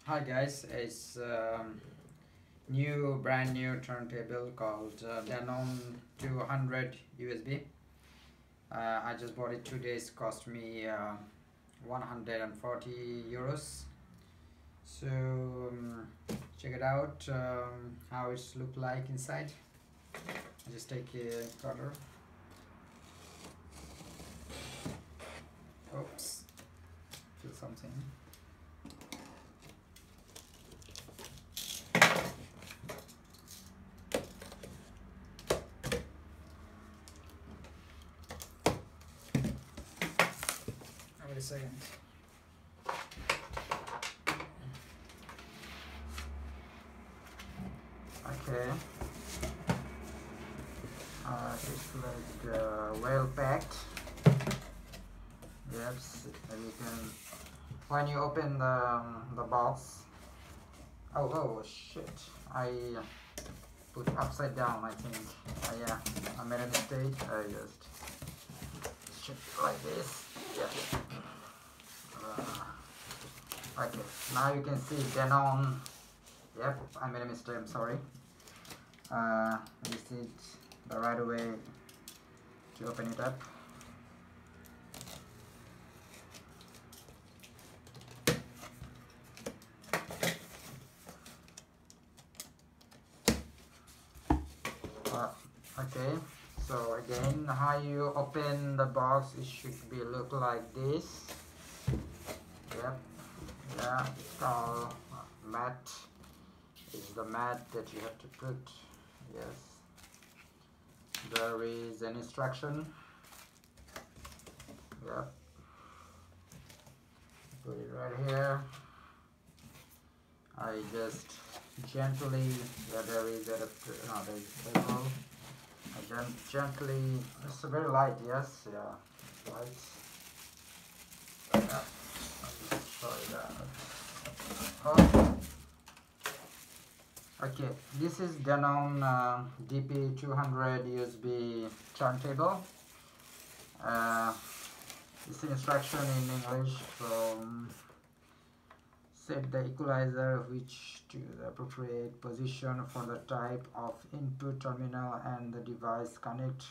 Hi guys, it's brand new turntable called Denon 200 USB. I just bought it 2 days, cost me 140 euros. So check it out, how it's look like inside. I just take a cutter. Oops, feel something. Wait a second. Okay. It's like well packed. Yes, you can. When you open the box. Oh shit! I put upside down. I think. Yeah, I made a mistake. I just should like this. Yeah. Okay, now you can see Denon. Yep, I made a mistake, I'm sorry. This is the right way to open it up. Okay, so again, how you open the box, it should be look like this. Yep, yeah, it's called mat. It's the mat that you have to put. Yes, there is an instruction. Yep, put it right here. I just gently, yeah, there is a there is a cable. I gently, it's very light, yes, yeah, light. Yeah, I'll just show you that. Oh. Okay, this is Denon DP-200 USB turntable. This instruction in English from set the equalizer which to the appropriate position for the type of input terminal and the device connect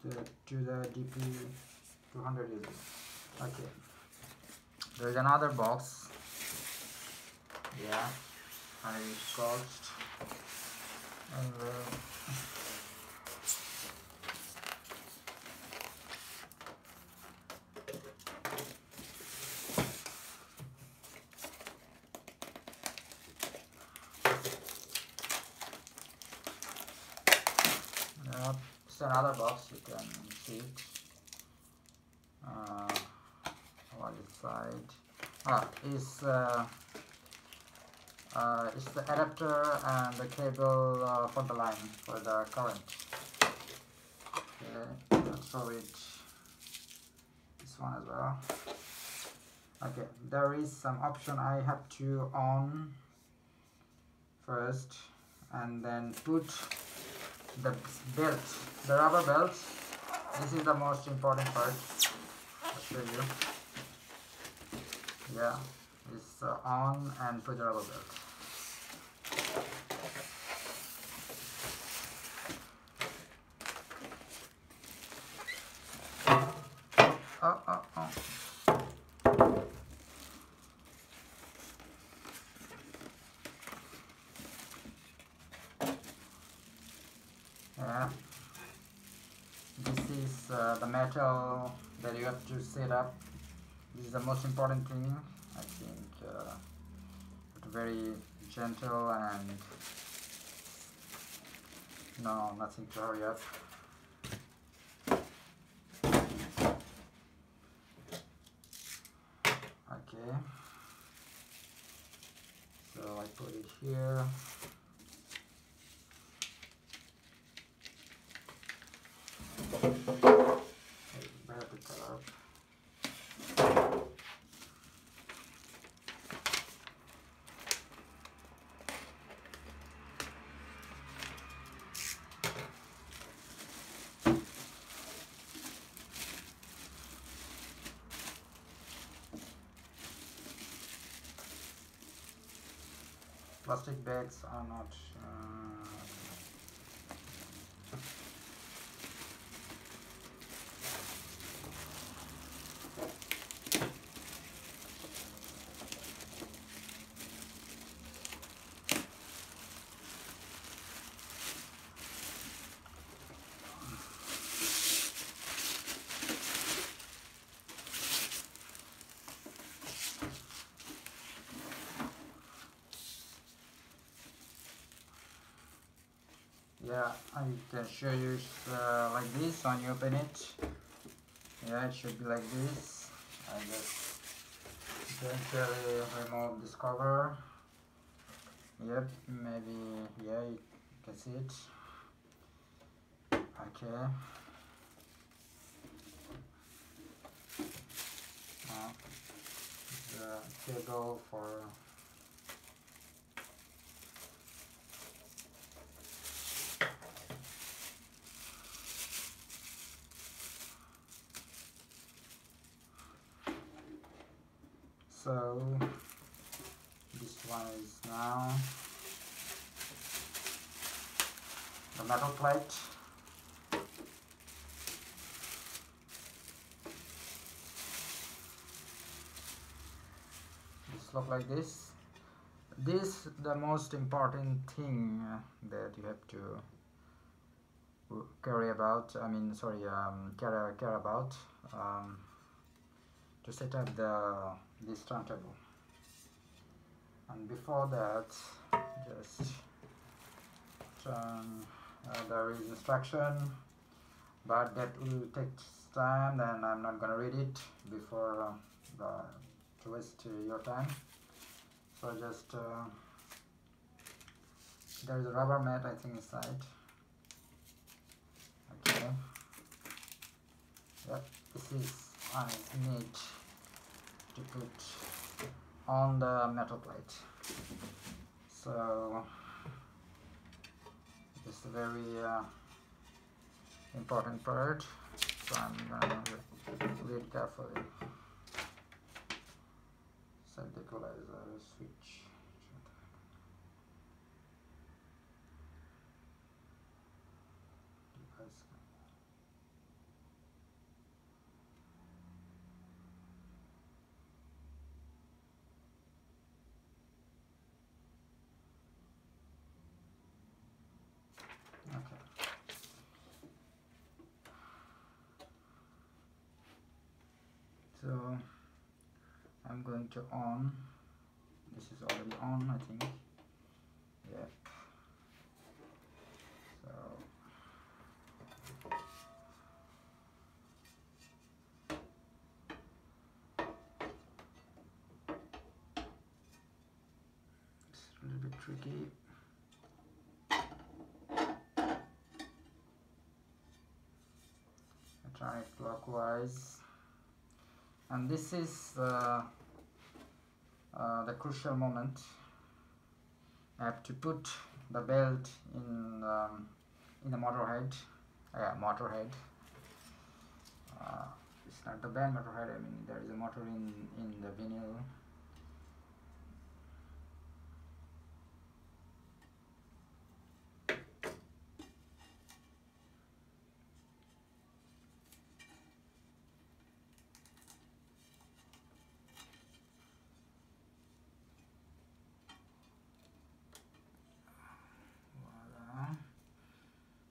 to the DP-200 USB. Okay, there is another box. Yeah, I cost and it's another box, you can see it. What inside? It's the adapter and the cable for the line for the current. Okay, I'll throw it. This one as well. Okay, there is some option I have to on first, and then put the belt, the rubber belt. This is the most important part. I'll show you. Yeah, it's on and put the rubber belt. Oh. Yeah, this is the metal that you have to set up. This is the most important thing. I think very gentle and no, nothing to hurry up. Okay, so I put it here. plastic bags are not yeah, I can show you like this when you open it. Yeah, it should be like this. I just gently remove this cover. Yep, maybe, yeah, you can see it. Okay. The cable for so this one is now the metal plate. This look like this. This the most important thing that you have to care about. I mean, sorry, care about to set up this turntable. And before that, just turn. There is instruction, but that will take time, and I'm not gonna read it before to waste your time. So just there is a rubber mat, I think, inside. Okay. Yep, this is I need to put on the metal plate. So this is a very important part. So I'm gonna read carefully. Set the equalizer switch. Okay. So I'm going to on. This is already on, I think. Yep. So it's a little bit tricky. I turn it clockwise, and this is the crucial moment. I have to put the belt in the motor head. Motor head. It's not the band motor head. I mean, there is a motor in the vinyl.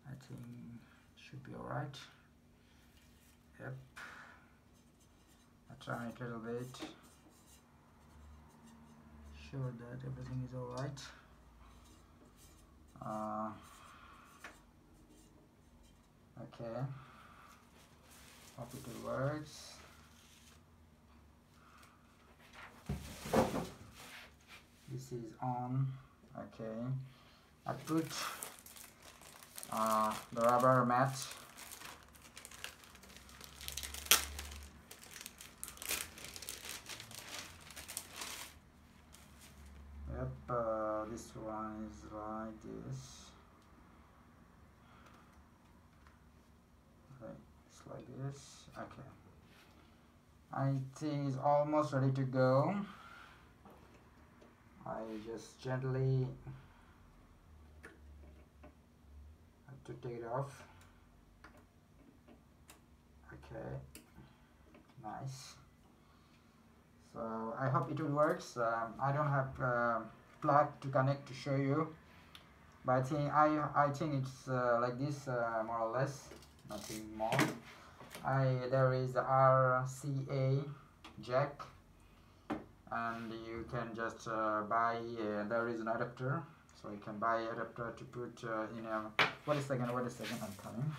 I think should be alright. Yep. I try it a little bit. Sure that everything is alright. Okay. Hope it works. This is on. Okay. I put the rubber mat. Yep, this one is like this. Okay, it's like this. Okay. I think it's almost ready to go. I just gently have to take it off. Okay, nice. So I hope it will works. I don't have plug to connect to show you, but I think it's like this, more or less, nothing more. There is the RCA jack, and you can just buy. There is an adapter, so you can buy adapter to put in a. Wait a second, I'm coming.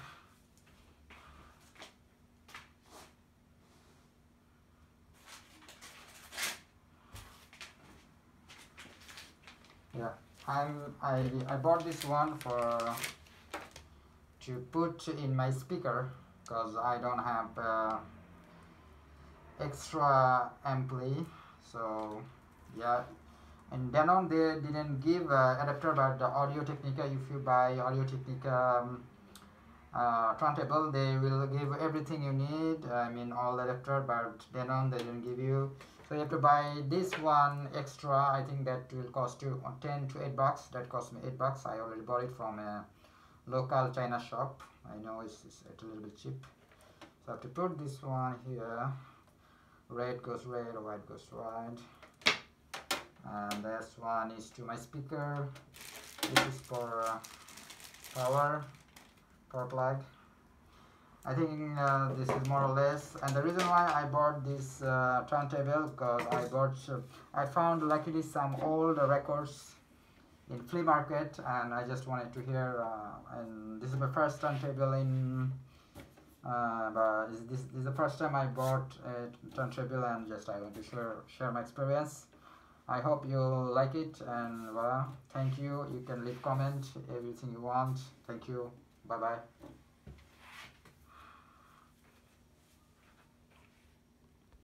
Yeah, I bought this one to put in my speaker, because I don't have extra ampli. So yeah, in Denon they didn't give adapter, but the Audio Technica, if you buy Audio Technica turntable, they will give everything you need. I mean all adapter, but Denon they didn't give you. So you have to buy this one extra. I think that will cost you 10 to 8 bucks. That cost me 8 bucks. I already bought it from a local China shop. I know it's a little bit cheap. So I have to put this one here. Red goes red, white goes white. And this one is to my speaker. This is for power plug. I think this is more or less, and the reason why I bought this turntable, because I found luckily some old records in flea market, and I just wanted to hear, and this is my first turntable in but this is the first time I bought a turntable, and just I want to share my experience. I hope you like it, and voila, thank you. You can leave comment everything you want. Thank you. Bye bye.